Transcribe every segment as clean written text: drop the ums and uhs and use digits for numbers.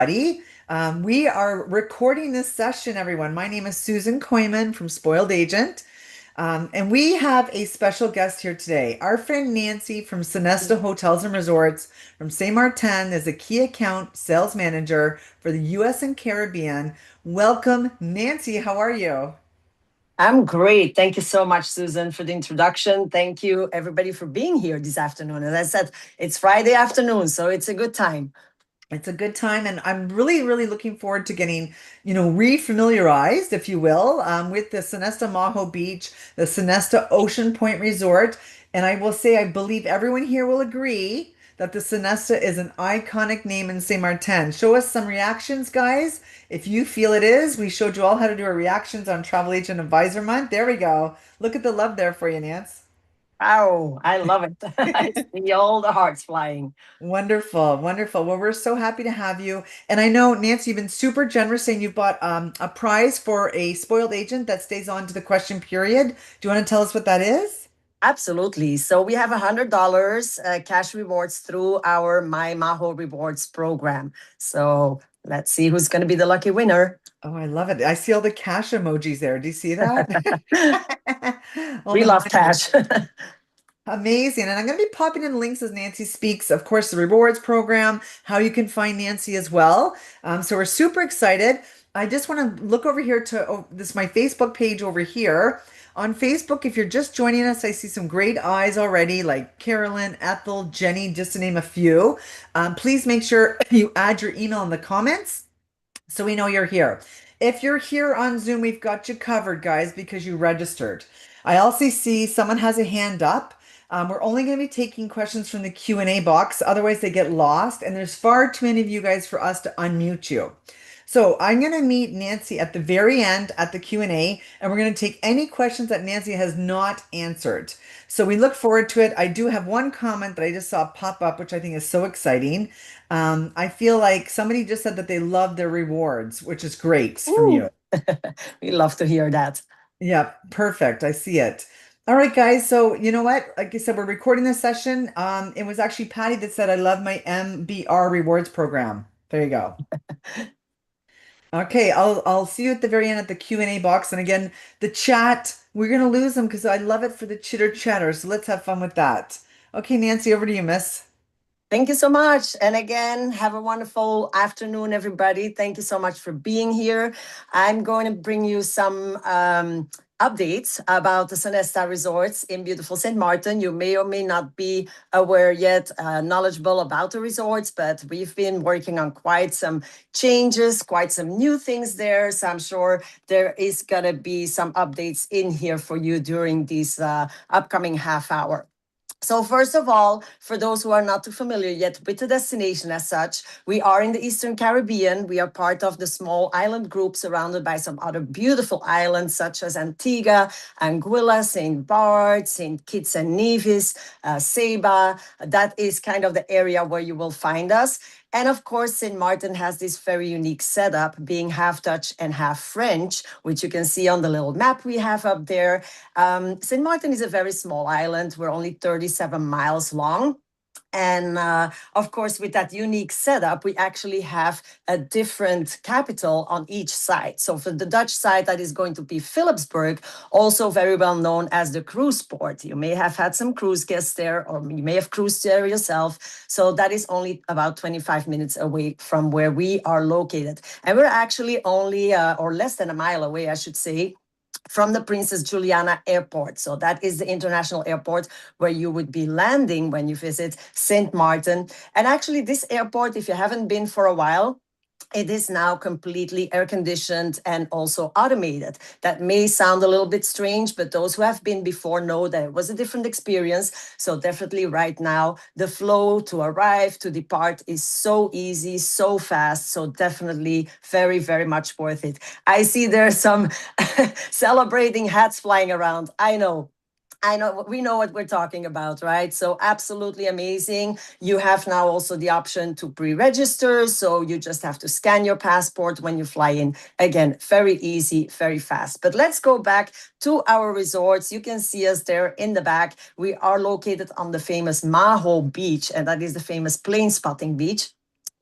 Buddy. We are recording this session, everyone. My name is Susan Koyman from Spoiled Agent, and we have a special guest here today. Our friend Nancy from Sonesta Hotels and Resorts from St. Maarten is a key account sales manager for the US and Caribbean. Welcome, Nancy. How are you? I'm great. Thank you so much, Susan, for the introduction. Thank you, everybody, for being here this afternoon. As I said, it's Friday afternoon, so it's a good time. It's a good time, and I'm really looking forward to getting, refamiliarized, if you will, with the Sonesta Maho Beach, the Sonesta Ocean Point Resort. And I will say, I believe everyone here will agree that the Sonesta is an iconic name in St. Martin. Show us some reactions, guys. If you feel it is, we showed you all how to do our reactions on Travel Agent Advisor Month. There we go. Look at the love there for you, Nance. Oh, I love it. I see all the hearts flying. Wonderful, wonderful. Well, we're so happy to have you. And I know, Nancy, you've been super generous saying you bought a prize for a spoiled agent that stays on to the question period. Do you want to tell us what that is? Absolutely. So we have $100 cash rewards through our My Maho Rewards program. So let's see who's going to be the lucky winner. Oh, I love it. I see all the cash emojis there. Do you see that? All We the love money. cash. Amazing. And I'm going to be popping in links as Nancy speaks. Of course, the rewards program, how you can find Nancy as well. So we're super excited. I just want to look over here to this my Facebook page over here. On Facebook, if you're just joining us, I see some great eyes already, like Carolyn, Ethel, Jenny, just to name a few. Please make sure you add your email in the comments so we know you're here. If you're here on Zoom, we've got you covered, guys, because you registered. I also see someone has a hand up. We're only going to be taking questions from the Q&A box, otherwise they get lost, and there's far too many of you guys for us to unmute you. So I'm going to meet Nancy at the very end at the Q&A, and we're going to take any questions that Nancy has not answered. So we look forward to it. I do have one comment that I just saw pop up, which I think is so exciting. I feel like somebody just said that they love their rewards, which is great from Ooh. you. We love to hear that. Yeah, perfect. I see it. All right, guys. So you know what? Like I said, we're recording this session. It was actually Patty that said, "I love my MBR rewards program." There you go. Okay, I'll see you at the very end at the Q&A box. And again, the chat, we're gonna lose them because I love it for the chitter chatter. So let's have fun with that. Okay, Nancy, over to you, miss. Thank you so much. And again, have a wonderful afternoon, everybody. Thank you so much for being here. I'm going to bring you some updates about the Sonesta Resorts in beautiful St. Maarten. You may or may not be aware yet, knowledgeable about the resorts, but we've been working on quite some changes, quite some new things there. So I'm sure there is going to be some updates in here for you during this upcoming half hour. So first of all, for those who are not too familiar yet with the destination as such, we are in the Eastern Caribbean. We are part of the small island group surrounded by some other beautiful islands such as Antigua, Anguilla, St. Bart, St. Kitts and Nevis, Saba. That is kind of the area where you will find us. And of course, St. Maarten has this very unique setup, being half Dutch and half French, which you can see on the little map we have up there. St. Maarten is a very small island. We're only 37 miles long. And of course, with that unique setup, we actually have a different capital on each side. So for the Dutch side, that is going to be Philipsburg, also very well known as the cruise port. You may have had some cruise guests there, or you may have cruised there yourself. So that is only about 25 minutes away from where we are located. And we're actually only, or less than a mile away, I should say, from the Princess Juliana Airport. So that is the international airport where you would be landing when you visit St. Maarten. And actually, this airport, if you haven't been for a while, it is now completely air conditioned and also automated. That may sound a little bit strange, but those who have been before know that it was a different experience. So definitely right now, the flow to arrive, to depart is so easy, so fast. So definitely very much worth it. I see there's some celebrating hats flying around. I know, we know what we're talking about, right? So absolutely amazing. You have now also the option to pre-register. So you just have to scan your passport when you fly in. Again, very easy, very fast. But let's go back to our resorts. You can see us there in the back. We are located on the famous Maho Beach, and that is the famous plane spotting beach.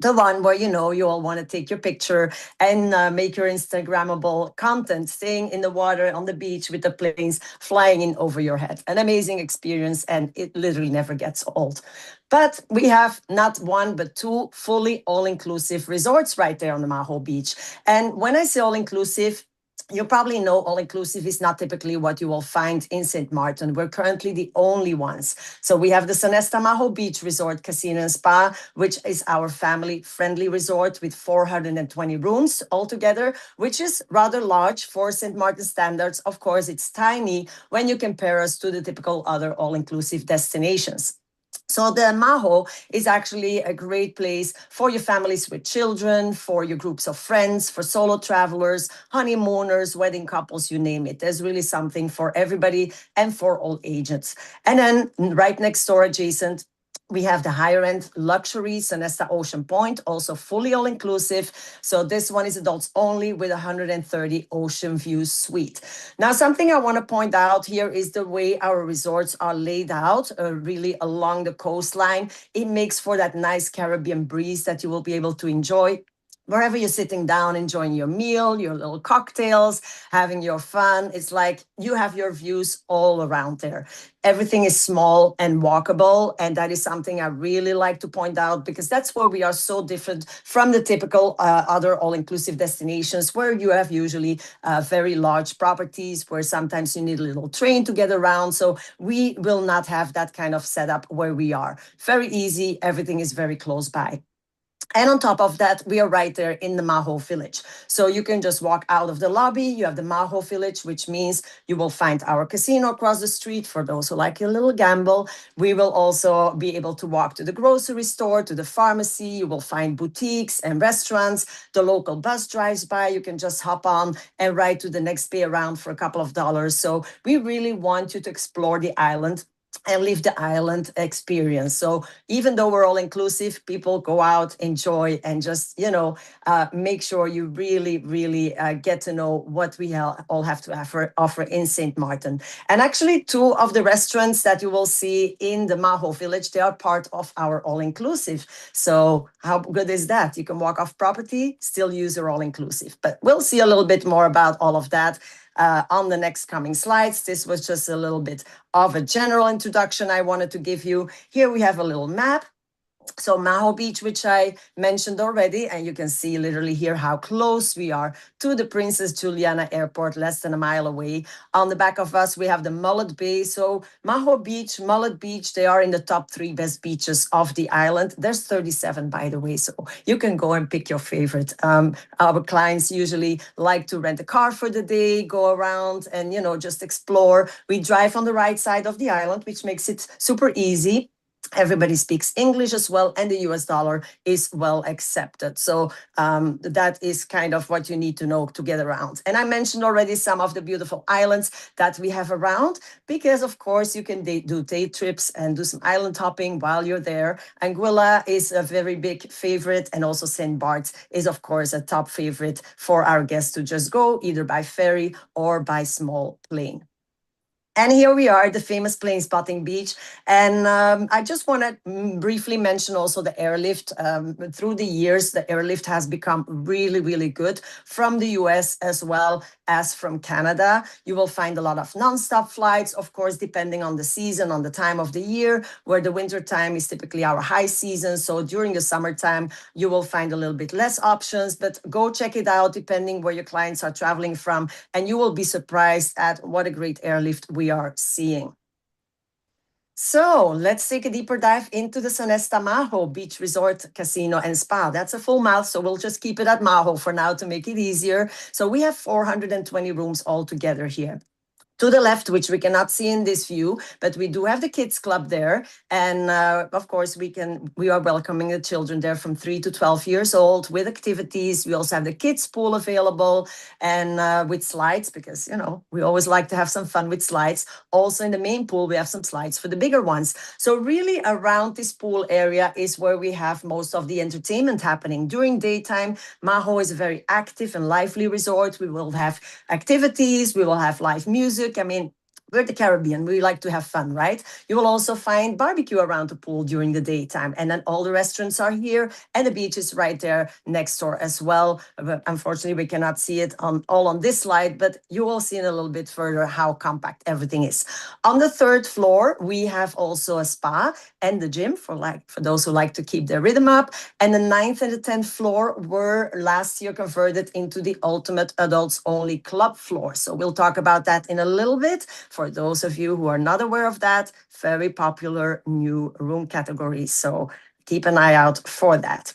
the one where you all want to take your picture and make your Instagrammable content, staying in the water on the beach with the planes flying in over your head. An amazing experience, and it literally never gets old. But we have not one but two fully all-inclusive resorts right there on the Maho Beach. And when I say all-inclusive, you probably know all inclusive is not typically what you will find in St. Martin. We're currently the only ones. So we have the Sonesta Maho Beach Resort Casino and Spa, which is our family friendly resort with 420 rooms altogether, which is rather large for St. Martin standards. Of course, it's tiny when you compare us to the typical other all inclusive destinations. So the Maho is actually a great place for your families with children, for your groups of friends, for solo travelers, honeymooners, wedding couples, you name it. There's really something for everybody and for all ages. And then right next door adjacent, we have the higher end luxury Sonesta Ocean Point, also fully all inclusive. So this one is adults only with 130 ocean view suite. Now, something I want to point out here is the way our resorts are laid out, really along the coastline. It makes for that nice Caribbean breeze that you will be able to enjoy wherever you're sitting down, enjoying your meal, your little cocktails, having your fun. It's like you have your views all around there. Everything is small and walkable. And that is something I really like to point out because that's where we are so different from the typical other all inclusive destinations where you have usually very large properties where sometimes you need a little train to get around. So we will not have that kind of setup where we are. Very easy. Everything is very close by. And on top of that, we are right there in the Maho Village. So you can just walk out of the lobby. You have the Maho Village, which means you will find our casino across the street for those who like a little gamble. We will also be able to walk to the grocery store, to the pharmacy. You will find boutiques and restaurants. The local bus drives by. You can just hop on and ride to the next bay around for a couple of dollars. So we really want you to explore the island and live the island experience. So even though we're all inclusive, people go out, enjoy, and just, make sure you really, really get to know what we all have to offer in St. Martin. And actually, two of the restaurants that you will see in the Maho Village, they are part of our all inclusive. So how good is that? You can walk off property, still use your all inclusive. But we'll see a little bit more about all of that on the next coming slides. This was just a little bit of a general introduction I wanted to give you. Here we have a little map. So Maho Beach, which I mentioned already, and you can see literally here how close we are to the Princess Juliana Airport, less than a mile away. On the back of us, we have the Mullet Bay. So Maho Beach, Mullet Beach, they are in the top 3 best beaches of the island. There's 37, by the way, so you can go and pick your favorite. Our clients usually like to rent a car for the day, go around and, just explore. We drive on the right side of the island, which makes it super easy. Everybody speaks English as well, and the US dollar is well accepted. So that is kind of what you need to know to get around. And I mentioned already some of the beautiful islands that we have around, because of course you can do day trips and do some island hopping while you're there. Anguilla is a very big favorite, and also St. Bart's is of course a top favorite for our guests to just go either by ferry or by small plane. And here we are, the famous plane spotting beach. And I just want to briefly mention also the airlift. Through the years, the airlift has become really, really good from the US as well as from Canada. You will find a lot of nonstop flights, of course, depending on the season, on the time of the year, where the winter time is typically our high season. So during the summertime, you will find a little bit less options, but go check it out depending where your clients are traveling from. And you will be surprised at what a great airlift we are seeing. So let's take a deeper dive into the Sonesta Maho Beach Resort Casino and Spa. That's a full mouth, so we'll just keep it at Maho for now to make it easier. So we have 420 rooms altogether here. To the left, which we cannot see in this view, but we do have the kids club there. And of course, we are welcoming the children there from 3 to 12 years old with activities. We also have the kids pool available and with slides, because, we always like to have some fun with slides. Also in the main pool, we have some slides for the bigger ones. So really around this pool area is where we have most of the entertainment happening. During daytime, Maho is a very active and lively resort. We will have activities, we will have live music. I mean, we're the Caribbean. We like to have fun, right? You will also find barbecue around the pool during the daytime. And then all the restaurants are here and the beach is right there next door as well. But unfortunately, we cannot see it on this slide, but you will see in a little bit further how compact everything is. On the third floor, we have also a spa and the gym for those who like to keep their rhythm up. And the ninth and the 10th floor were last year converted into the ultimate adults only club floor. So we'll talk about that in a little bit. For those of you who are not aware of that, very popular new room category. So keep an eye out for that.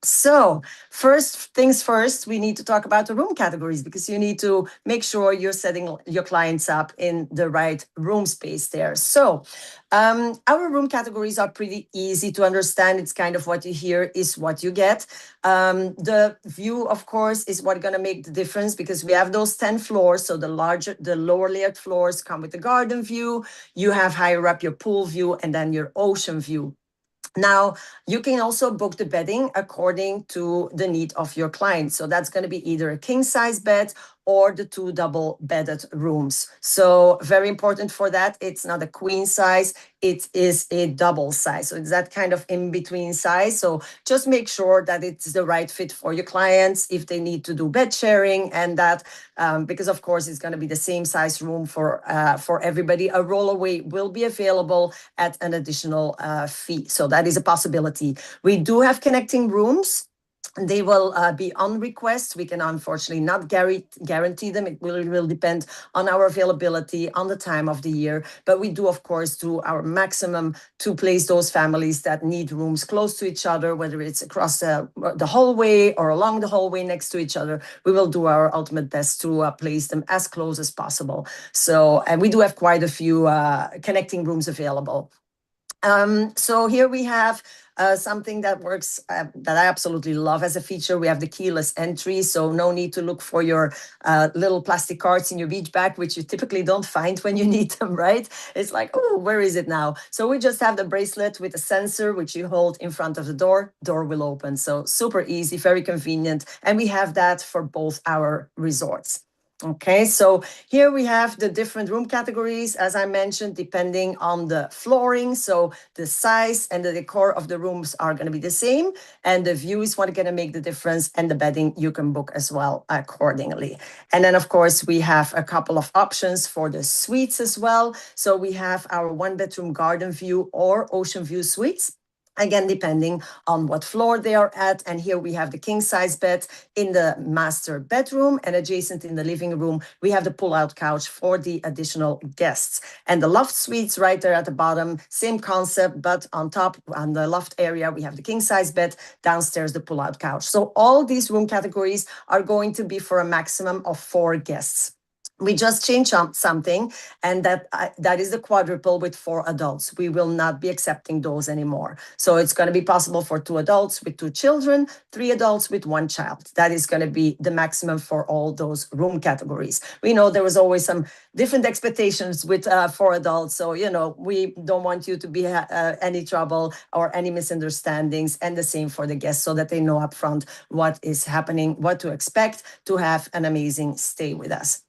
So first things first, we need to talk about the room categories because you need to make sure you're setting your clients up in the right room space there. So our room categories are pretty easy to understand. It's kind of what you hear is what you get. The view, of course, is what's going to make the difference because we have those 10 floors. So the lower layered floors come with the garden view. You have higher up your pool view and then your ocean view. Now, you can also book the bedding according to the need of your client. So that's going to be either a king size bed or the 2 double bedded rooms. So very important for that. It's not a queen size, it is a double size. So it's that kind of in between size. So just make sure that it's the right fit for your clients if they need to do bed sharing and that, because of course it's going to be the same size room for everybody. A rollaway will be available at an additional fee. So that is a possibility. We do have connecting rooms. They will be on request. We can unfortunately not guarantee them. It will depend on our availability, on the time of the year. But we do, of course, do our maximum to place those families that need rooms close to each other, whether it's across the hallway or along the hallway next to each other. We will do our ultimate best to place them as close as possible. So, and we do have quite a few connecting rooms available. So here we have something that works that I absolutely love as a feature. We have the keyless entry, so no need to look for your little plastic cards in your beach bag, which you typically don't find when you need them, right? It's like, oh, where is it now? So we just have the bracelet with a sensor, which you hold in front of the door will open. So super easy, very convenient. And we have that for both our resorts. Okay, so here we have the different room categories, as I mentioned, depending on the flooring. So the size and the decor of the rooms are going to be the same. And the view is what going to make the difference. And the bedding you can book as well accordingly. And then, of course, we have a couple of options for the suites as well. So we have our 1-bedroom garden view or ocean view suites. Again, depending on what floor they are at. And here we have the king size bed in the master bedroom, and adjacent in the living room, we have the pull-out couch for the additional guests. And the loft suites right there at the bottom, same concept, but on top, on the loft area, we have the king size bed, downstairs, the pull-out couch. So all these room categories are going to be for a maximum of 4 guests. We just changed something, and that is the quadruple with 4 adults. We will not be accepting those anymore. So it's going to be possible for 2 adults with 2 children, 3 adults with 1 child. That is going to be the maximum for all those room categories. We know there was always some different expectations with 4 adults. So, we don't want you to be any trouble or any misunderstandings, and the same for the guests so that they know upfront what is happening, what to expect to have an amazing stay with us.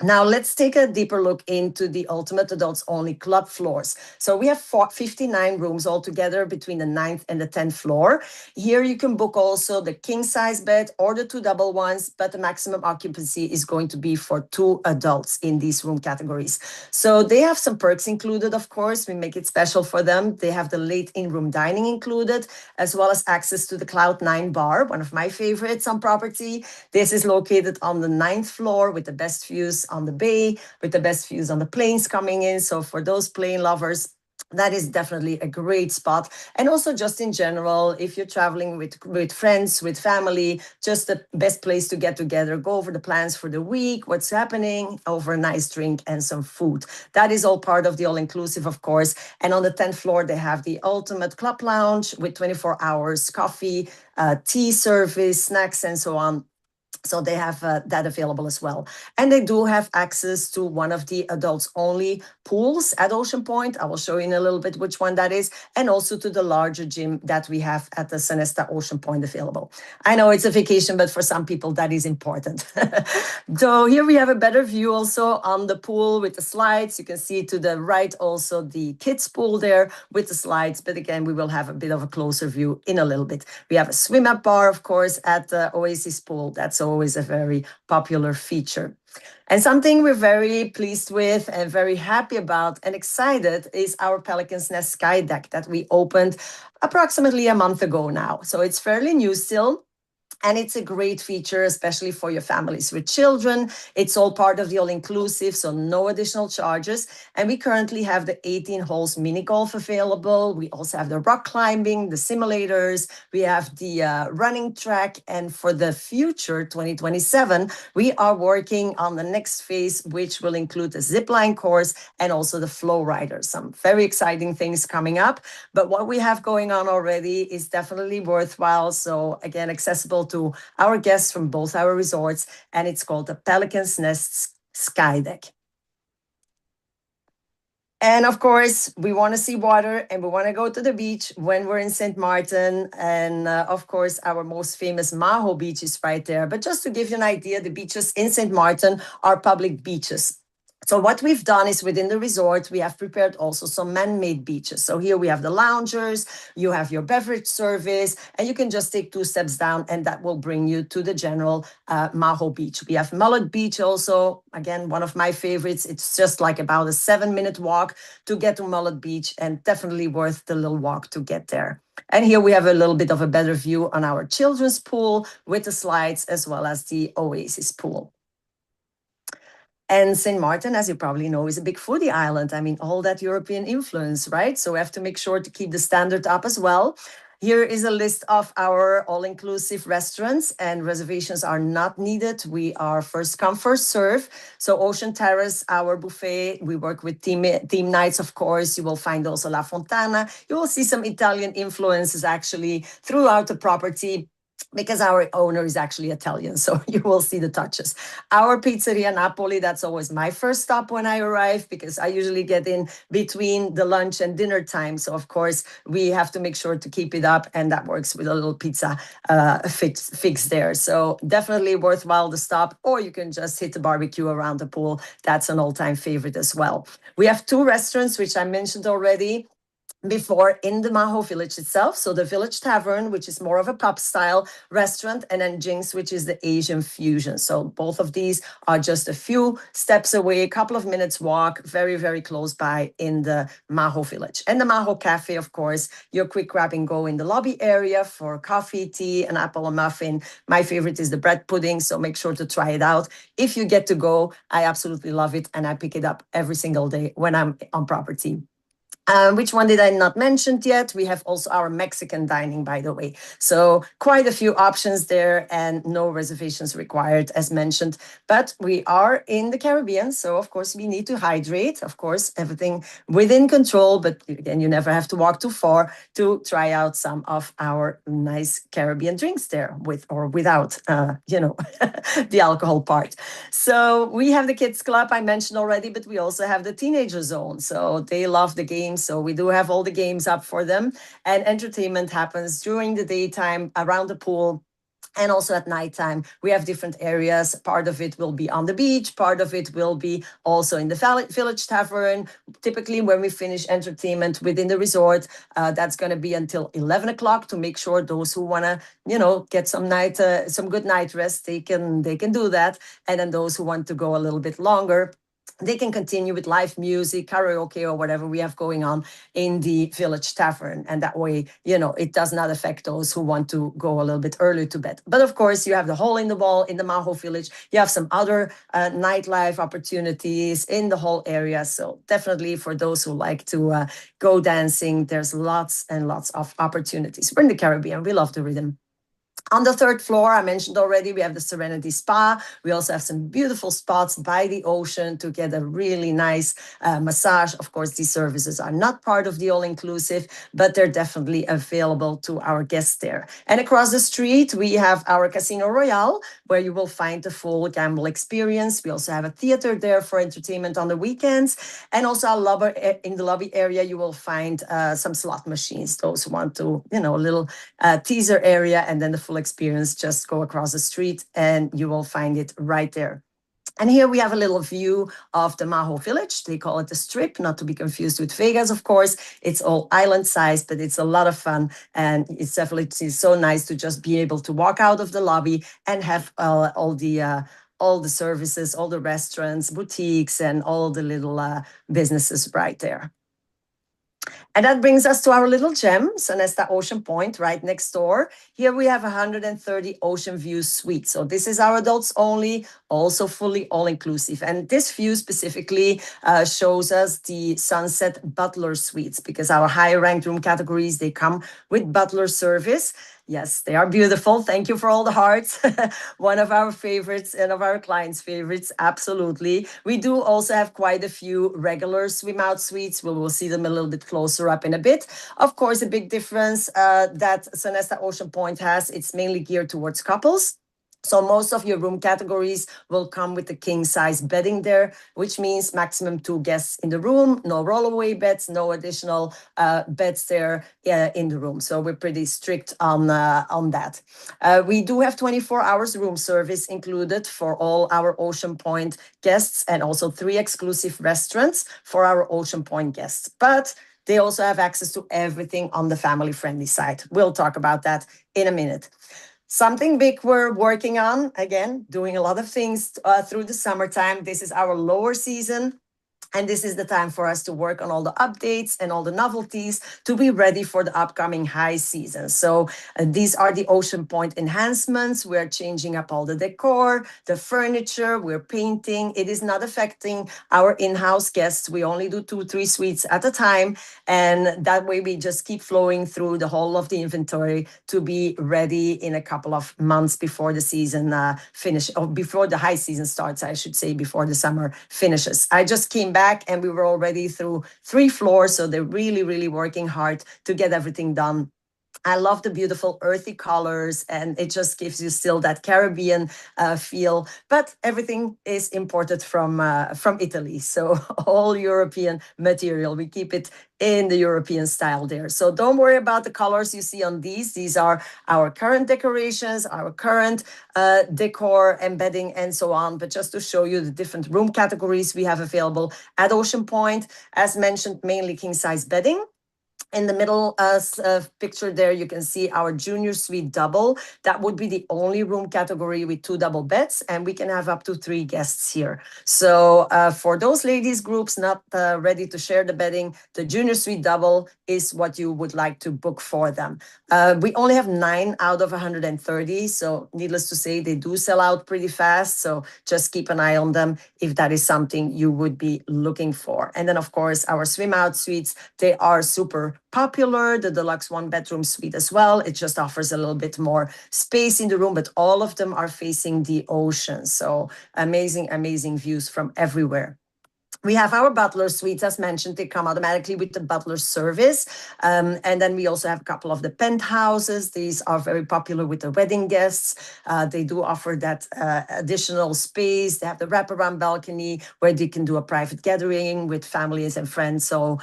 Now, let's take a deeper look into the ultimate adults only club floors. So we have 59 rooms altogether between the 9th and the 10th floor. Here you can book also the king size bed or the 2 double ones, but the maximum occupancy is going to be for 2 adults in these room categories. So they have some perks included, of course. We make it special for them. They have the late in-room dining included, as well as access to the Cloud9 bar, one of my favorites on property. This is located on the 9th floor with the best views on the bay, with the best views on the planes coming in. So for those plane lovers, that is definitely a great spot. And also just in general, if you're traveling with friends, with family, just the best place to get together, go over the plans for the week, what's happening, over a nice drink and some food. That is all part of the all-inclusive, of course. And on the 10th floor, they have the ultimate club lounge with 24 hours coffee, tea service, snacks, and so on. So they have that available as well. And they do have access to one of the adults only pools at Ocean Point. I will show you in a little bit which one that is. And also to the larger gym that we have at the Sonesta Ocean Point available. I know it's a vacation, but for some people that is important. So here we have a better view also on the pool with the slides. You can see to the right also the kids pool there with the slides. But again, we will have a bit of a closer view in a little bit. We have a swim up bar, of course, at the Oasis pool. That's always a very popular feature. And something we're very pleased with and very happy about and excited is our Pelican's Nest Sky Deck that we opened approximately a month ago now. So it's fairly new still. And it's a great feature, especially for your families with children. It's all part of the all-inclusive, so no additional charges. And we currently have the 18 holes mini golf available. We also have the rock climbing, the simulators. We have the running track. And for the future, 2027, we are working on the next phase, which will include the zipline course and also the flow rider. Some very exciting things coming up. But what we have going on already is definitely worthwhile. So again, accessible to our guests from both our resorts, and it's called the Pelican's Nest Sky Deck. And of course, we want to see water and we want to go to the beach when we're in St. Maarten. And of course, our most famous Maho Beach is right there. But just to give you an idea, the beaches in St. Maarten are public beaches. So what we've done is within the resort, we have prepared also some man-made beaches. So here we have the loungers, you have your beverage service, and you can just take 2 steps down and that will bring you to the general Maho Beach. We have Mullet Beach also, again, one of my favorites. It's just like about a 7-minute walk to get to Mullet Beach and definitely worth the little walk to get there. And here we have a little bit of a better view on our children's pool with the slides as well as the Oasis pool. And St. Maarten, as you probably know, is a big foodie island. I mean, all that European influence, right? So we have to make sure to keep the standard up as well. Here is a list of our all-inclusive restaurants, and reservations are not needed. We are first come, first serve. So Ocean Terrace, our buffet, we work with team nights, of course. You will find also La Fontana. You will see some Italian influences actually throughout the property, because our owner is actually Italian, so you will see the touches. Our Pizzeria Napoli, that's always my first stop when I arrive, because I usually get in between the lunch and dinner time. So of course, we have to make sure to keep it up, and that works with a little pizza fix there. So definitely worthwhile to stop, or you can just hit the barbecue around the pool. That's an all-time favorite as well. We have 2 restaurants, which I mentioned already before in the Maho village itself. So the Village Tavern, which is more of a pub style restaurant, and then Jinx, which is the Asian fusion. So both of these are just a few steps away, a couple of minutes walk, very, very close by in the Maho village. And the Maho Cafe, of course, your quick grab and go in the lobby area for coffee, tea, an apple, a muffin. My favorite is the bread pudding, so make sure to try it out. If you get to go, I absolutely love it, and I pick it up every single day when I'm on property. Which one did I not mention yet? We have also our Mexican dining, by the way. So quite a few options there and no reservations required, as mentioned. But we are in the Caribbean, so of course we need to hydrate. Of course, everything within control, but again, you never have to walk too far to try out some of our nice Caribbean drinks there, with or without, the alcohol part. So we have the kids club I mentioned already, but we also have the teenager zone. So they love the games. So we do have all the games up for them, and entertainment happens during the daytime around the pool. And also at nighttime, we have different areas. Part of it will be on the beach. Part of it will be also in the Village Tavern. Typically, when we finish entertainment within the resort, that's going to be until 11 o'clock to make sure those who want to, get some good night rest, they can do that. And then those who want to go a little bit longer, they can continue with live music, karaoke, or whatever we have going on in the Village Tavern. And that way, it does not affect those who want to go a little bit earlier to bed. But of course, you have the hole in the wall in the Maho Village. You have some other nightlife opportunities in the whole area. So definitely for those who like to go dancing, there's lots and lots of opportunities. We're in the Caribbean. We love the rhythm. On the third floor, I mentioned already, we have the Serenity Spa. We also have some beautiful spots by the ocean to get a really nice massage. Of course, these services are not part of the all-inclusive, but they're definitely available to our guests there. And across the street, we have our Casino Royale, where you will find the full gamble experience. We also have a theater there for entertainment on the weekends. And also in the lobby area, you will find some slot machines. Those who want to, a little teaser area, and then the full experience, just go across the street and you will find it right there. And here we have a little view of the Maho village. They call it the Strip, not to be confused with Vegas, of course. It's all island size, but it's a lot of fun. And it's definitely so nice to just be able to walk out of the lobby and have all the services, all the restaurants, boutiques, and all the little businesses right there. And that brings us to our little gem, Sonesta Ocean Point, right next door. Here we have 130 ocean view suites. So this is our adults only, also fully all-inclusive. And this view specifically shows us the Sunset Butler Suites, because our higher ranked room categories, they come with butler service. Yes, they are beautiful. Thank you for all the hearts. One of our favorites and of our clients' favorites, absolutely. We do also have quite a few regular swim out suites. We will see them a little bit closer up in a bit. Of course, a big difference that Sonesta Ocean Point has, it's mainly geared towards couples. So most of your room categories will come with the king size bedding there, which means maximum 2 guests in the room, no rollaway beds, no additional beds there in the room. So we're pretty strict on that. We do have 24 hours room service included for all our Ocean Point guests, and also 3 exclusive restaurants for our Ocean Point guests. But they also have access to everything on the family-friendly side. We'll talk about that in a minute. Something big we're working on, again, doing a lot of things through the summertime. This is our lower season. And this is the time for us to work on all the updates and all the novelties to be ready for the upcoming high season. So these are the Ocean Point enhancements. We're changing up all the decor, the furniture, we're painting. It is not affecting our in-house guests. We only do 2-3 suites at a time. And that way we just keep flowing through the whole of the inventory to be ready in a couple of months before the season or before the high season starts, I should say, before the summer finishes. I just came back and we were already through 3 floors. So they're really, really working hard to get everything done. I love the beautiful earthy colors, and it just gives you still that Caribbean feel. But everything is imported from Italy, so all European material. We keep it in the European style there. So don't worry about the colors you see on these. These are our current decorations, our current decor, embedding, and so on. But just to show you the different room categories we have available at Ocean Point, as mentioned, mainly king size bedding. In the middle picture there, you can see our junior suite double. That would be the only room category with 2 double beds, and we can have up to 3 guests here. So for those ladies groups not ready to share the bedding, the junior suite double is what you would like to book for them. We only have 9 out of 130, so needless to say, they do sell out pretty fast. So just keep an eye on them if that is something you would be looking for. And then, of course, our swim out suites, they are super popular. The deluxe 1-bedroom suite as well. It just offers a little bit more space in the room, but all of them are facing the ocean. So amazing, amazing views from everywhere. We have our butler suites, as mentioned, they come automatically with the butler service. And then we also have a couple of the penthouses. These are very popular with the wedding guests. They do offer that additional space. They have the wraparound balcony where they can do a private gathering with families and friends. So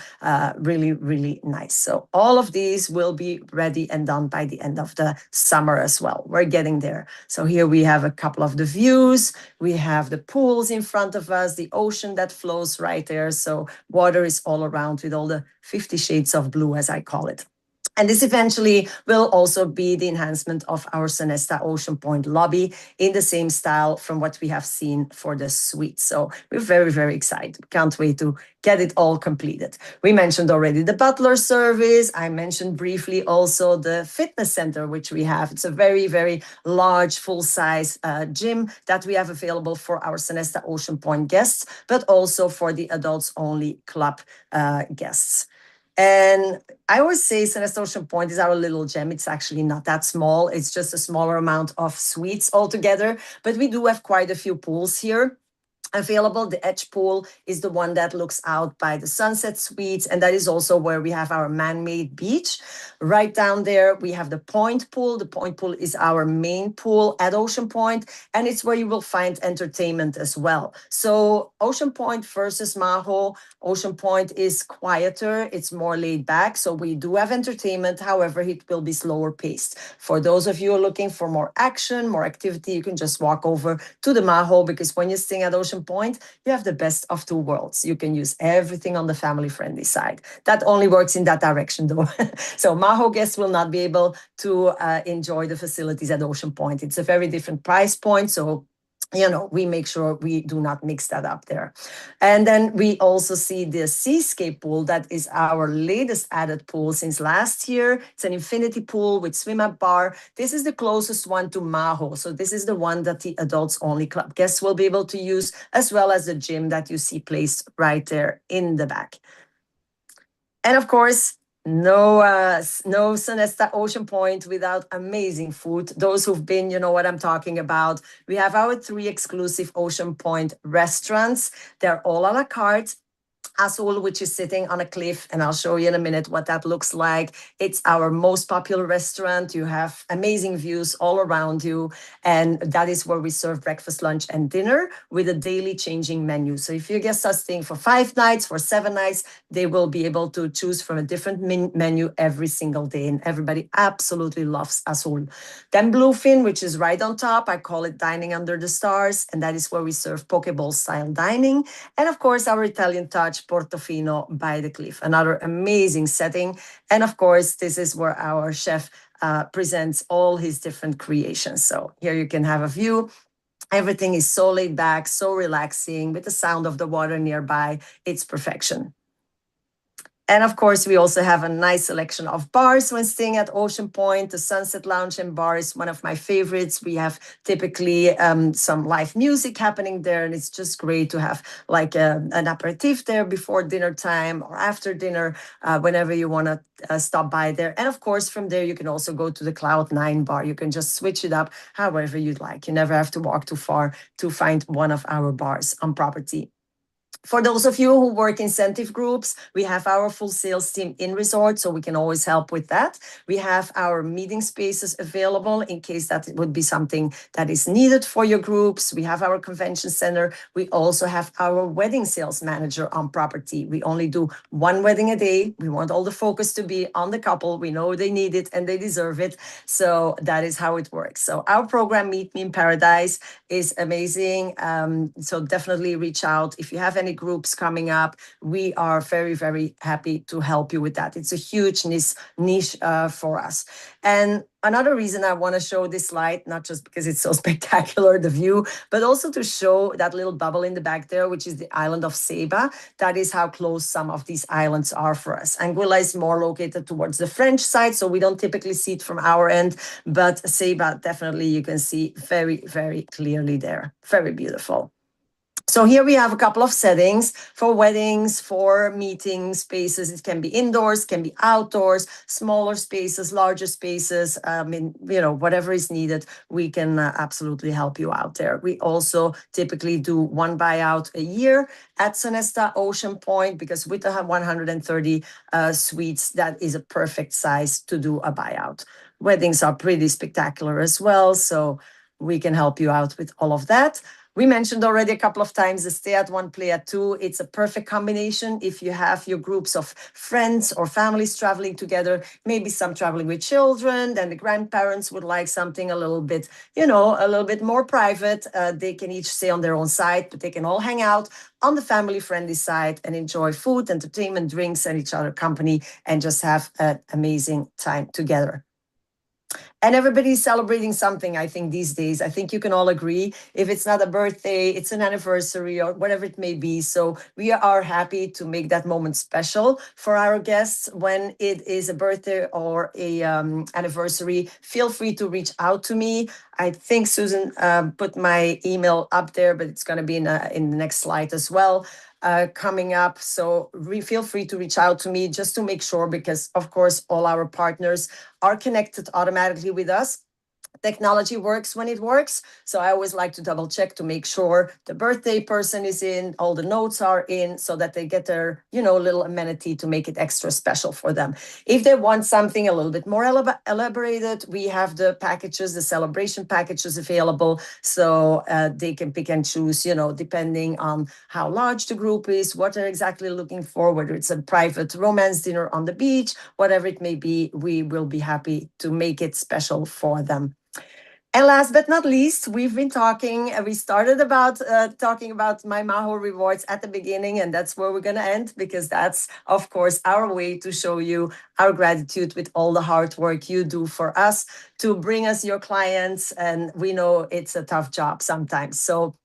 really, really nice. So all of these will be ready and done by the end of the summer as well. We're getting there. So here we have a couple of the views. We have the pools in front of us, the ocean that flows right there. So water is all around with all the 50 shades of blue, as I call it. And this eventually will also be the enhancement of our Sonesta Ocean Point lobby in the same style from what we have seen for the suite. So we're very, very excited. Can't wait to get it all completed. We mentioned already the butler service. I mentioned briefly also the fitness center, which we have. It's a very, very large, full-size gym that we have available for our Sonesta Ocean Point guests, but also for the adults-only club guests. And I always say Sonesta Ocean Point is our little gem. It's actually not that small. It's just a smaller amount of suites altogether. But we do have quite a few pools here available. The edge pool is the one that looks out by the Sunset Suites, and that is also where we have our man-made beach. Right down there, we have the Point Pool. The Point Pool is our main pool at Ocean Point, and it's where you will find entertainment as well. So Ocean Point versus Maho, Ocean Point is quieter, it's more laid back. So we do have entertainment, however, it will be slower paced. For those of you who are looking for more action, more activity, you can just walk over to the Maho, because when you're staying at Ocean Point, you have the best of two worlds. You can use everything on the family friendly side. That only works in that direction though. So Maho guests will not be able to enjoy the facilities at Ocean Point. It's a very different price point. So we make sure we do not mix that up there. And then we also see the Seascape pool. That is our latest added pool since last year. It's an infinity pool with swim up bar. This is the closest one to Maho. So this is the one that the adults only club guests will be able to use, as well as the gym that you see placed right there in the back. And of course, no Sonesta Ocean Point without amazing food. Those who've been, you know what I'm talking about. We have our 3 exclusive Ocean Point restaurants. They're all a la carte. Azul, which is sitting on a cliff, and I'll show you in a minute what that looks like. It's our most popular restaurant. You have amazing views all around you, and that is where we serve breakfast, lunch, and dinner with a daily changing menu. So if your guests are staying for 5 nights, for 7 nights, they will be able to choose from a different menu every single day, and everybody absolutely loves Azul. Then Bluefin, which is right on top. I call it dining under the stars, and that is where we serve Pokeball style dining. And of course, our Italian touch, Portofino by the cliff, another amazing setting. And of course, this is where our chef presents all his different creations. So here you can have a view. Everything is so laid back, so relaxing, with the sound of the water nearby. It's perfection. And of course, we also have a nice selection of bars when staying at Ocean Point. The Sunset Lounge and Bar is one of my favorites. We have typically some live music happening there, and it's just great to have like an aperitif there before dinner time or after dinner, whenever you want to stop by there. And of course, from there, you can also go to the Cloud9 Bar. You can just switch it up however you'd like. You never have to walk too far to find one of our bars on property. For those of you who work incentive groups, we have our full sales team in resort, so we can always help with that. We have our meeting spaces available in case that would be something that is needed for your groups. We have our convention center. We also have our wedding sales manager on property. We only do 1 wedding a day. We want all the focus to be on the couple. We know they need it and they deserve it. So that is how it works. So our program, Meet Me in Paradise, is amazing. So definitely reach out if you have any groups coming up. We are very, very happy to help you with that. It's a huge niche for us. And another reason I want to show this slide, not just because it's so spectacular, the view, but also to show that little bubble in the back there, which is the island of Ceiba. That is how close some of these islands are for us. Anguilla is more located towards the French side, so we don't typically see it from our end, but Ceiba, definitely you can see very, very clearly there. Very beautiful. So here we have a couple of settings for weddings, for meeting spaces. It can be indoors, can be outdoors, smaller spaces, larger spaces. Whatever is needed, we can absolutely help you out there. We also typically do 1 buyout a year at Sonesta Ocean Point, because with the 130 suites, that is a perfect size to do a buyout. Weddings are pretty spectacular as well, so we can help you out with all of that. We mentioned already a couple of times the stay at 1, play at 2. It's a perfect combination if you have your groups of friends or families traveling together, maybe some traveling with children, then the grandparents would like something a little bit, a little bit more private. They can each stay on their own side, but they can all hang out on the family-friendly side and enjoy food, entertainment, drinks, and each other company, and just have an amazing time together. And everybody's celebrating something, I think, these days. I think you can all agree. If it's not a birthday, it's an anniversary or whatever it may be. So we are happy to make that moment special for our guests when it is a birthday or a anniversary. Feel free to reach out to me. I think Susan put my email up there, but it's going to be in the next slide as well. Coming up. So feel free to reach out to me just to make sure, because of course, all our partners are connected automatically with us. Technology works when it works. So I always like to double check to make sure the birthday person is in, all the notes are in, so that they get their, little amenity to make it extra special for them. If they want something a little bit more elaborated, we have the packages, the celebration packages available. So they can pick and choose, depending on how large the group is, what they're exactly looking for, whether it's a private romance dinner on the beach, whatever it may be, we will be happy to make it special for them. And last but not least, we've been talking, we started about talking about my Maho rewards at the beginning, and that's where we're going to end, because that's, of course, our way to show you our gratitude with all the hard work you do for us to bring us your clients. And we know it's a tough job sometimes. So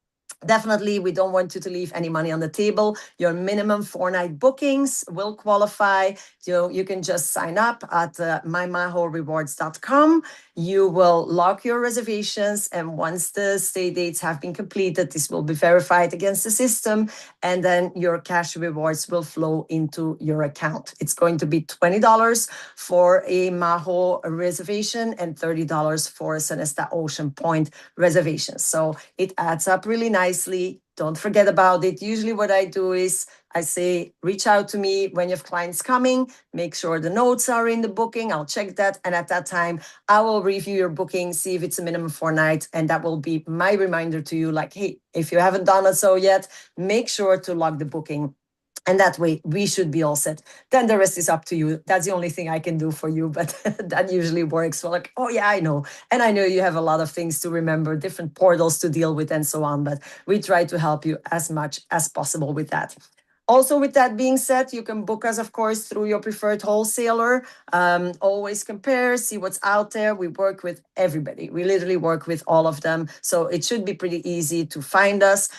definitely, we don't want you to leave any money on the table. Your minimum 4 night bookings will qualify. You can just sign up at mymahorewards.com. You will lock your reservations, and once the stay dates have been completed, this will be verified against the system, and then your cash rewards will flow into your account. It's going to be $20 for a Maho reservation and $30 for a Sonesta Ocean Point reservation. So it adds up really nicely. Don't forget about it. Usually what I do is I say, reach out to me when you have clients coming, make sure the notes are in the booking. I'll check that. And at that time, I will review your booking, see if it's a minimum 4 nights. And that will be my reminder to you, like, hey, if you haven't done it so yet, make sure to log the booking. And that way we should be all set. Then the rest is up to you. That's the only thing I can do for you, but that usually works. Well, like, oh yeah, I know. And I know you have a lot of things to remember, different portals to deal with and so on, but we try to help you as much as possible with that. Also, with that being said, you can book us, of course, through your preferred wholesaler. Always compare, see what's out there. We work with everybody. We literally work with all of them. So it should be pretty easy to find us.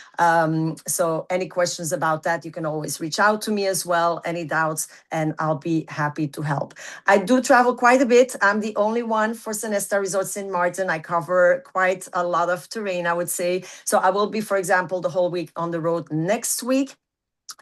So any questions about that, you can always reach out to me as well, any doubts, and I'll be happy to help. I do travel quite a bit. I'm the only one for Sonesta Resorts Sint Maarten. I cover quite a lot of terrain, I would say. So I will be, for example, the whole week on the road next week.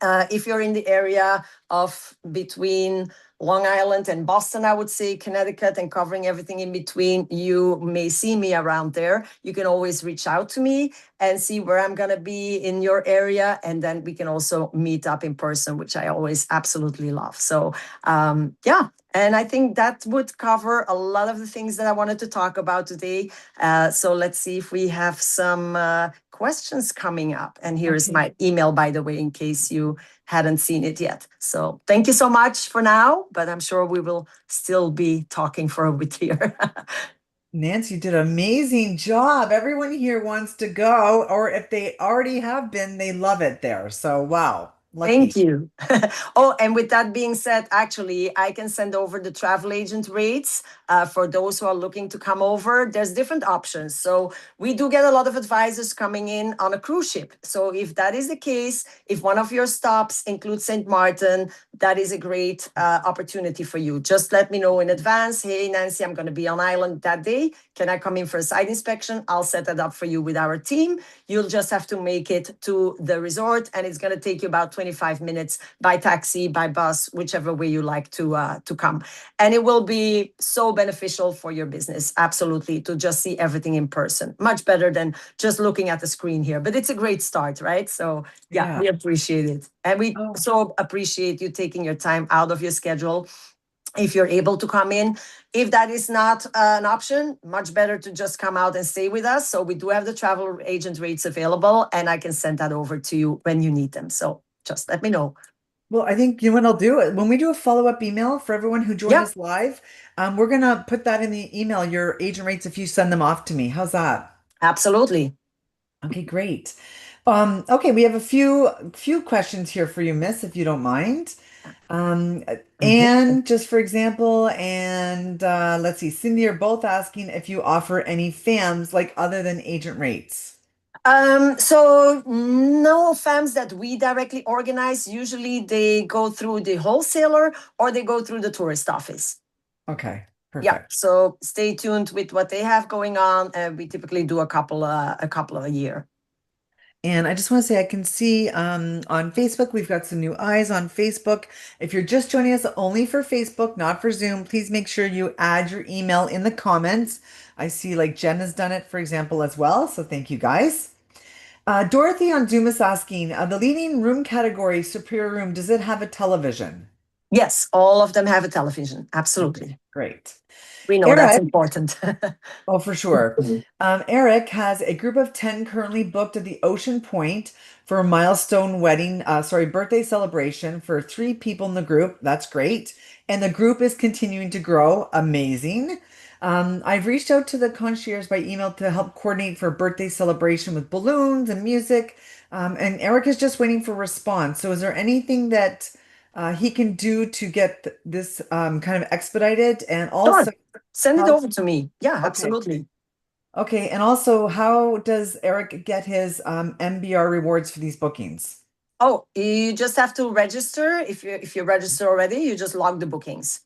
If you're in the area of between Long Island and Boston, I would say Connecticut, and covering everything in between, you may see me around there. You can always reach out to me and see where I'm going to be in your area. And then we can also meet up in person, which I always absolutely love. So, yeah. And I think that would cover a lot of the things that I wanted to talk about today. So let's see if we have some questions coming up. And here's Okay. my email, by the way, in case you hadn't seen it yet. So thank you so much for now, but I'm sure we will still be talking for a bit here. Nancy, you did an amazing job. Everyone here wants to go, or if they already have been, they love it there. So, wow, Thank lucky. you. Oh, and with that being said, actually, I can send over the travel agent rates for those who are looking to come over. There's different options. So we do get a lot of advisors coming in on a cruise ship. So if that is the case, if one of your stops includes St. Martin, that is a great opportunity for you. Just let me know in advance. Hey, Nancy, I'm going to be on island that day. Can I come in for a site inspection? I'll set that up for you with our team. You'll just have to make it to the resort, and it's going to take you about 25 minutes by taxi, by bus, whichever way you like to come. And it will be so beneficial for your business, absolutely, to just see everything in person. Much better than just looking at the screen here. But it's a great start, right? So yeah, Yeah. we appreciate it. And we Oh, so appreciate you taking your time out of your schedule if you're able to come in. If that is not an option, much better to just come out and stay with us. So we do have the travel agent rates available, and I can send that over to you when you need them. So just let me know. well, I think you know what I'll do. When we do a follow-up email for everyone who joined Yeah, us live, we're gonna put that in the email, your agent rates if you send them off to me. How's that? absolutely. Okay, great. Okay, we have a few questions here for you, Miss, if you don't mind. Um, Mhm. and just for example, and let's see, Cindy are both asking if you offer any FAMs like other than agent rates. So no FAMs that we directly organize. Usually they go through the wholesaler or they go through the tourist office. Okay, Yeah, perfect. so stay tuned with what they have going on. We typically do a couple of a year. And I just want to say I can see on Facebook, we've got some new eyes on Facebook. If you're just joining us only for Facebook, not for Zoom, please make sure you add your email in the comments. I see like Jen has done it, for example, as well. So thank you guys. Dorothy on Zoom is asking, the leading room category, Superior Room, does it have a television? Yes, all of them have a television. Okay, Absolutely. great. We know that's Eric, important. oh, for sure. Eric has a group of 10 currently booked at the Ocean Point for a milestone wedding, birthday celebration for three people in the group. That's great. And the group is continuing to grow. Amazing. I've reached out to the concierge by email to help coordinate for a birthday celebration with balloons and music. And Eric is just waiting for a response. So is there anything that he can do to get this kind of expedited? And Sure. also, Send it how? over to me. Yeah, Okay. absolutely. Okay, and also, how does Eric get his MBR rewards for these bookings? Oh, you just have to register. If you register already, you just log the bookings.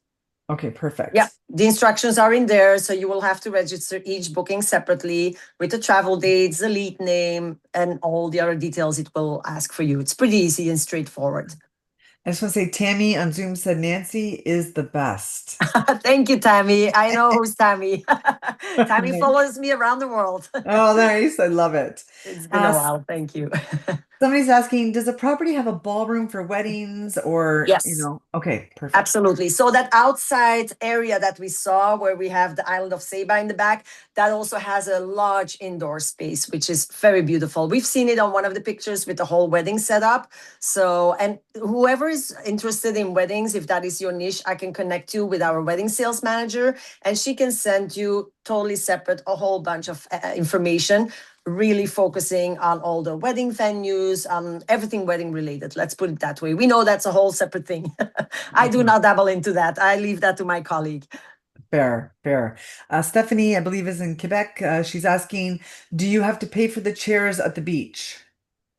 Okay, Yeah, perfect. the instructions are in there, so you will have to register each booking separately with the travel dates, the lead name, and all the other details it will ask for you. It's pretty easy and straightforward. I just want to say, Tammy on Zoom said Nancy is the best. Thank you, Tammy. I know who's Tammy. Tammy follows me around the world. Oh, nice. I love it. It's been a Uh, while. Thank you. Somebody's asking, does a property have a ballroom for weddings or, Yes. okay, perfect. Absolutely. So that outside area that we saw where we have the island of Saba in the back, that also has a large indoor space, which is very beautiful. We've seen it on one of the pictures with the whole wedding setup. So, and whoever is interested in weddings, if that is your niche, I can connect you with our wedding sales manager and she can send you totally separate a whole bunch of information really focusing on all the wedding venues, everything wedding related. Let's put it that way. We know that's a whole separate thing. I do Okay, not dabble into that. I leave that to my colleague. fair, fair. Stephanie, I believe, is in Quebec. She's asking, do you have to pay for the chairs at the beach?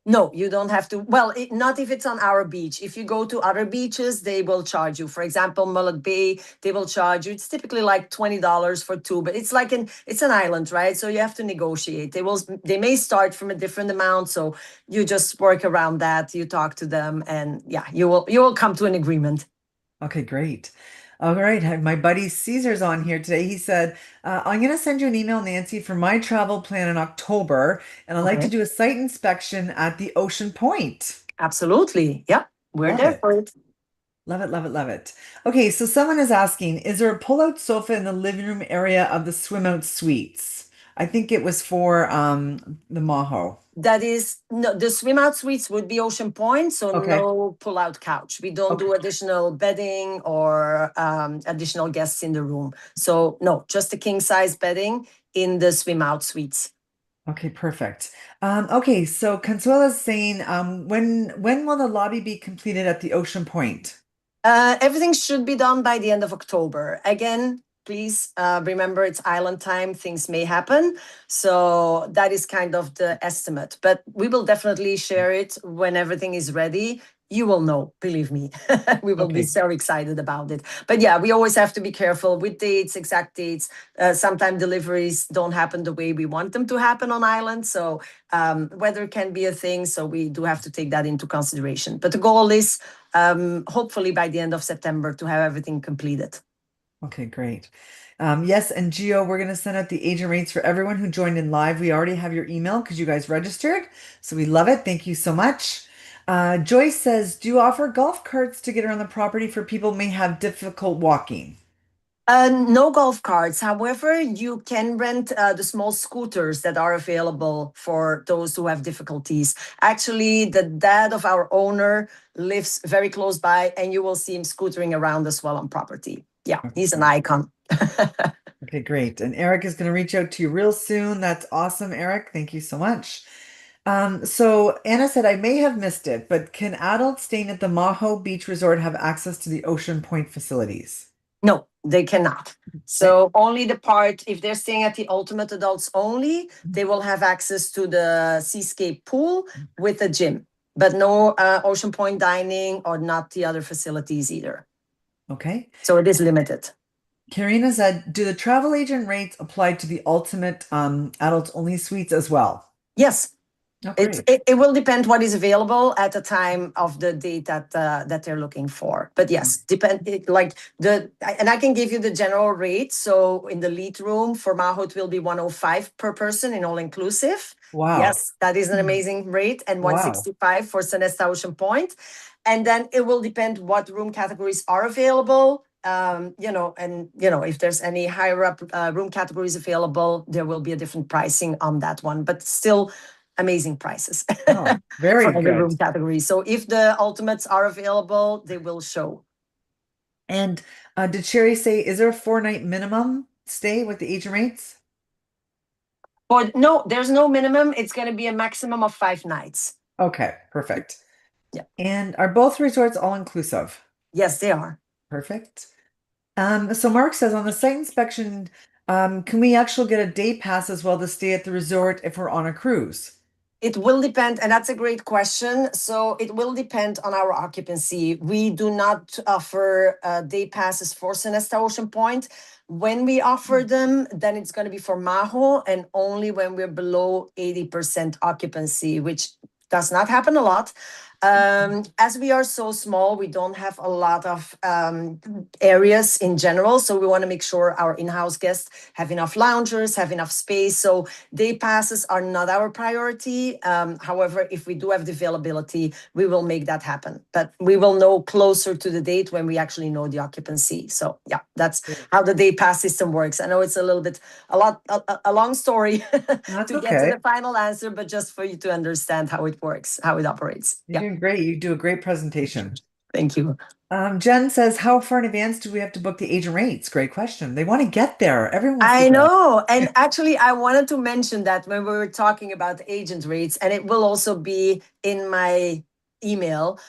No, you don't have to. Well, not if it's on our beach. If you go to other beaches, they will charge you. For example, Mullet Bay, they will charge you. It's typically like $20 for two, but it's an island, right? So you have to negotiate. They may start from a different amount, so you just work around that. You talk to them, and yeah, you will come to an agreement. Okay, great. All right. My buddy Caesar's on here today. He said, I'm going to send you an email, Nancy, for my travel plan in October, and I'd like to Okay. do a site inspection at the Ocean Point. Absolutely. Yeah, we're Love there it. for it. Love it, love it, love it. Okay, so someone is asking, is there a pull-out sofa in the living room area of the swim out suites? I think it was for the Maho. That is no, the swim out suites would be Ocean Point, so Okay. no pull out couch. We don't Okay. do additional bedding or additional guests in the room. So no, just the king size bedding in the swim out suites. Okay, perfect. Okay, so Consuela's saying, when will the lobby be completed at the Ocean Point? Everything should be done by the end of October. Again, please remember it's island time. Things may happen. So that is kind of the estimate. But we will definitely share it when everything is ready. You will know, believe me. We will be Okay. so excited about it. But yeah, we always have to be careful with dates, exact dates. Sometimes deliveries don't happen the way we want them to happen on island. So weather can be a thing. So we do have to take that into consideration. But the goal is hopefully by the end of September to have everything completed. Okay, great. Yes, and Gio, we're going to send out the agent rates for everyone who joined in live. We already have your email because you guys registered. So we love it. Thank you so much. Joyce says, do you offer golf carts to get around the property for people who may have difficult walking? No golf carts. However, you can rent the small scooters that are available for those who have difficulties. Actually, the dad of our owner lives very close by, and you will see him scootering around as well on property. Yeah, Okay, he's an great. icon. Okay, great. And Eric is going to reach out to you real soon. That's awesome, Eric. Thank you so much. So Anna said, I may have missed it, but can adults staying at the Maho Beach Resort have access to the Ocean Point facilities? No, they cannot. Okay. So only the part, if they're staying at the Ultimate Adults only, they will have access to the Seascape pool with a gym, but no Ocean Point dining or not the other facilities either. Okay. So it is limited. Karina said, do the travel agent rates apply to the ultimate adults only suites as well? Yes, Oh, It, great. it it will depend what is available at the time of the date that they're looking for. But yes, like and I can give you the general rate. So in the lead room for Maho, it will be 105 per person in all inclusive. Wow. Yes, that is an Hmm. amazing rate, and Wow. 165 for Sonesta Ocean Point. And then it will depend what room categories are available. If there's any higher up room categories available, there will be a different pricing on that one. But still, amazing prices Oh, for very every good. room category. So if the ultimates are available, they will show. And did Sherry say, is there a 4 night minimum stay with the agent rates? But no, there's no minimum. It's going to be a maximum of 5 nights. Okay, perfect. Yeah. And are both resorts all inclusive? Yes, they are. Perfect. So Mark says on the site inspection, can we actually get a day pass as well to stay at the resort if we're on a cruise? It will depend, and that's a great question. So it will depend on our occupancy. We do not offer day passes for Sonesta Ocean Point. When we offer them, then it's going to be for Maho, and only when we're below 80% occupancy, which does not happen a lot. As we are so small, we don't have a lot of areas in general. So we want to make sure our in-house guests have enough loungers, have enough space. So day passes are not our priority. However, if we do have the availability, we will make that happen. But we will know closer to the date when we actually know the occupancy. So yeah, that's Great. how the day pass system works. I know it's a little bit a long story That's to get to okay. the final answer, but just for you to understand how it works, how it operates. You're Yeah, doing great. You do a great presentation. thank you. Jen says, how far in advance do we have to book the agent rates? Great question. They want to get there. Everyone wants to I go. know. And actually, I wanted to mention that when we were talking about the agent rates, and it will also be in my email,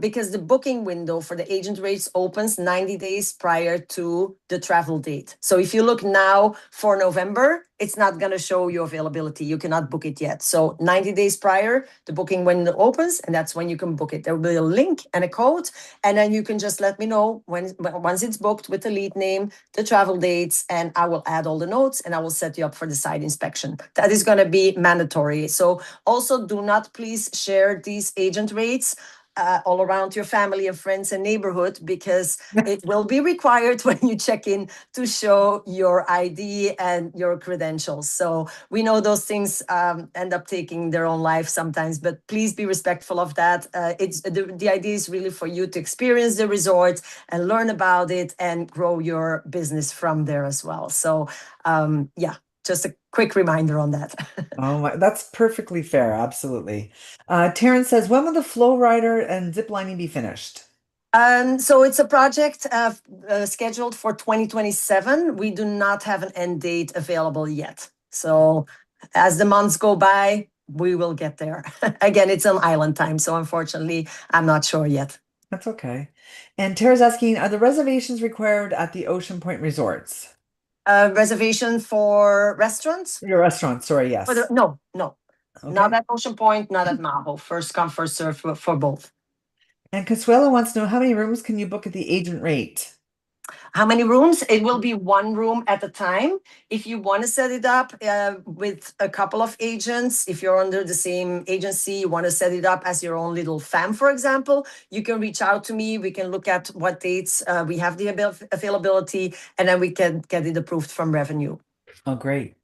because the booking window for the agent rates opens 90 days prior to the travel date. So if you look now for November, it's not going to show you availability. You cannot book it yet. So 90 days prior, the booking window opens, and that's when you can book it. There will be a link and a code, and then you can just let me know once it's booked with the lead name, the travel dates, and I will add all the notes and I will set you up for the site inspection. That is going to be mandatory. So also do not please share these agent rates all around your family and friends and neighborhood, because it will be required when you check in to show your ID and your credentials. So we know those things end up taking their own life sometimes, but please be respectful of that. It's the idea is really for you to experience the resort and learn about it and grow your business from there as well. So yeah, just a quick reminder on that. Oh my, that's perfectly fair. Absolutely. Terrence says, when will the flow rider and zip lining be finished? So it's a project scheduled for 2027. We do not have an end date available yet. So as the months go by, we will get there. Again, it's on island time, so unfortunately, I'm not sure yet. That's okay. And Tara's asking, are the reservations required at the Ocean Point resorts? Reservation for restaurants? Your restaurant, sorry, yes. No, no, not Okay. at Ocean Point, not at Maho. First come, first serve for both. And Consuelo wants to know how many rooms can you book at the agent rate? How many rooms? It will be one room at a time. If you want to set it up with a couple of agents, if you're under the same agency, you want to set it up as your own little fam, for example, you can reach out to me. We can look at what dates we have the availability, and then we can get it approved from revenue. Oh, great.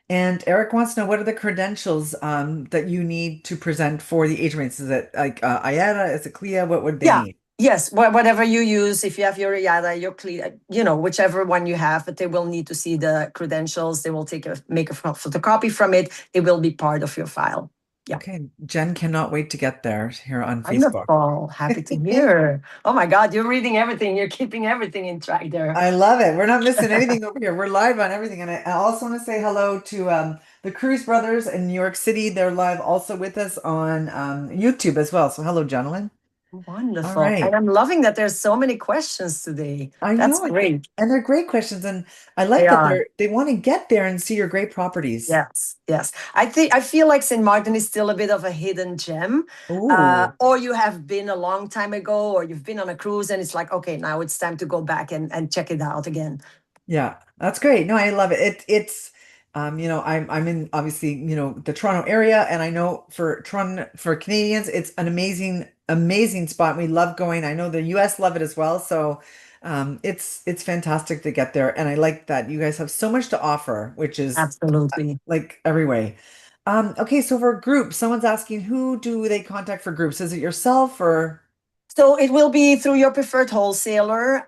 And Eric wants to know what are the credentials that you need to present for the agent rates? Is it like IATA? Is it CLIA? What would they Yeah. need? Yes, whatever you use, if you have your IATA, your clear, whichever one you have, but they will need to see the credentials. They will make a photocopy from it. It will be part of your file. Yeah. Okay, Jen cannot wait to get there here on Facebook. Wonderful. Happy to hear. Oh my God, you're reading everything. You're keeping everything in track there. I love it. We're not missing anything over here. We're live on everything. And I also want to say hello to the Cruise Brothers in New York City. They're live also with us on YouTube as well. So hello, gentlemen. All Wonderful. And right. I'm loving that there's so many questions today. I That's know, great. and they're great questions, and I They like that are. they want to get there and see your great properties. Yes, yes. I feel like St. Martin is still a bit of a hidden gem. Ooh. Or you have been a long time ago, or you've been on a cruise and it's like, okay, now it's time to go back and check it out again. Yeah, that's great. No, I love it. It's I'm in obviously, the Toronto area, and I know for Toronto, for Canadians, it's an amazing spot. We love going. I know the US love it as well. So it's fantastic to get there. And I like that you guys have so much to offer, which is Absolutely. like every way. Okay, so for groups, someone's asking, who do they contact for groups? Is it yourself or So it will be through your preferred wholesaler.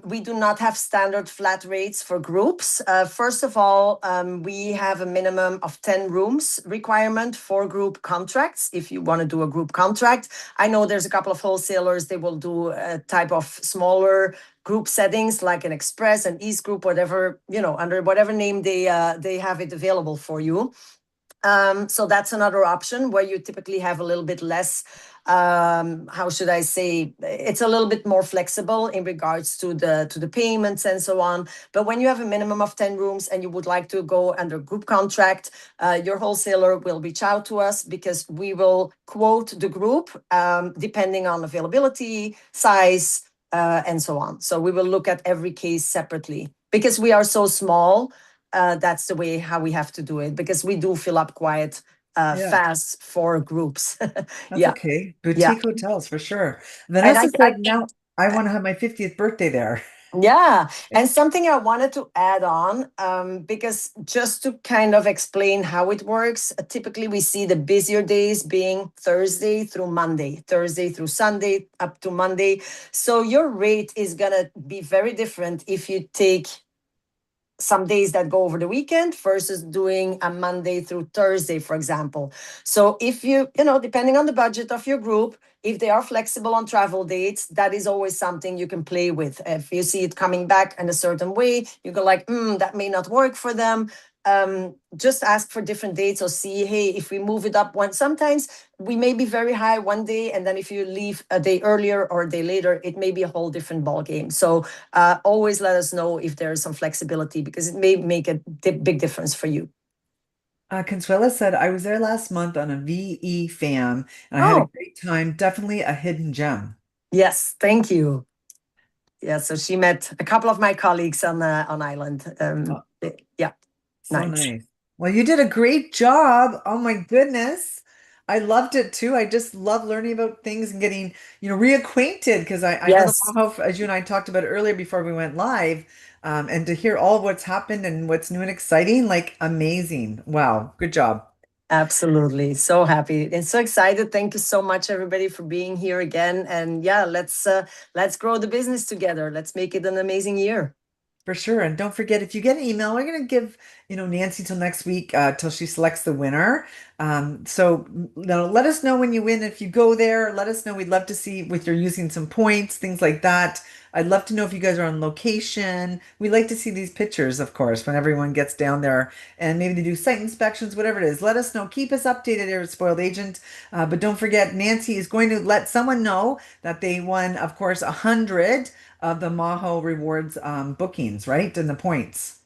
We do not have standard flat rates for groups. First of all, we have a minimum of 10 rooms requirement for group contracts. If you want to do a group contract, I know there's a couple of wholesalers, they will do a type of smaller group settings like an Express, an East Group, whatever, under whatever name they have it available for you. So that's another option where you typically have a little bit less, how should I say, it's a little bit more flexible in regards to the payments and so on. But when you have a minimum of 10 rooms and you would like to go under group contract, your wholesaler will reach out to us because we will quote the group depending on availability, size, and so on. So we will look at every case separately because we are so small. That's the way how we have to do it because we do fill up quite yeah, fast for groups. that's Yeah, okay. yeah. Boutique hotels for sure. And Vanessa said, now I want to have my 50th birthday there. yeah, and something I wanted to add on, because just to kind of explain how it works, typically we see the busier days being Thursday through Sunday, up to Monday. So your rate is gonna be very different if you take some days that go over the weekend versus doing a Monday through Thursday, for example. So if depending on the budget of your group, if they are flexible on travel dates, that is always something you can play with. If you see it coming back in a certain way, you go like, that may not work for them. Just ask for different dates or see, hey, if we move it up one, sometimes we may be very high one day, and then if you leave a day earlier or a day later, it may be a whole different ball game. So always let us know if there is some flexibility because it may make a big difference for you. Consuela said, I was there last month on a VE fam and I had a Oh, great time. Definitely a hidden gem. yes, thank you. Yeah, so she met a couple of my colleagues on island. Yeah, So nice. nice. Well, you did a great job. Oh my goodness. I loved it too. I just love learning about things and getting, reacquainted because I know the Yes, Maho, as you and I talked about earlier before we went live, and to hear all of what's happened and what's new and exciting, like amazing. Wow, good job. absolutely. So happy and so excited. Thank you so much, everybody, for being here again. And yeah, let's grow the business together. Let's make it an amazing year. For sure. And don't forget, if you get an email, we're going to give, Nancy till next week, till she selects the winner. So, let us know when you win. If you go there, let us know. We'd love to see with you're using some points, things like that. I'd love to know if you guys are on location. We like to see these pictures, of course, when everyone gets down there and maybe they do site inspections, whatever it is. Let us know. Keep us updated here at Spoiled Agent. But don't forget, Nancy is going to let someone know that they won, of course, 100 of the Maho Rewards bookings, right? And the points.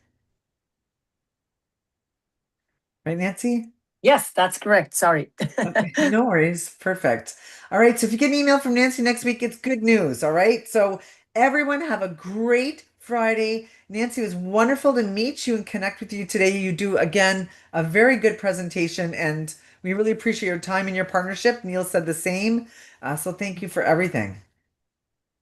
Right, Nancy? Yes, that's correct. Sorry. Okay, no worries. Perfect. All right. So if you get an email from Nancy next week, it's good news. All right. So everyone have a great Friday. Nancy, it was wonderful to meet you and connect with you today. You do, again, a very good presentation, and we really appreciate your time and your partnership. Neil said the same. So thank you for everything.